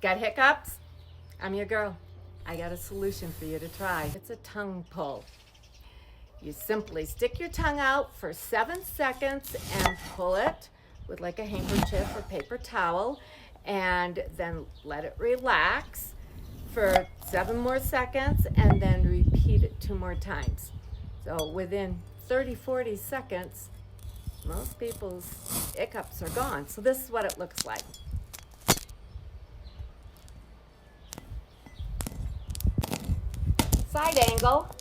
Got hiccups? I'm your girl. I got a solution for you to try. It's a tongue pull. You simply stick your tongue out for 7 seconds and pull it with like a handkerchief or paper towel, and then let it relax for 7 more seconds, and then repeat it 2 more times. So within 30-40 seconds, most people's hiccups are gone. So this is what it looks like. Side angle.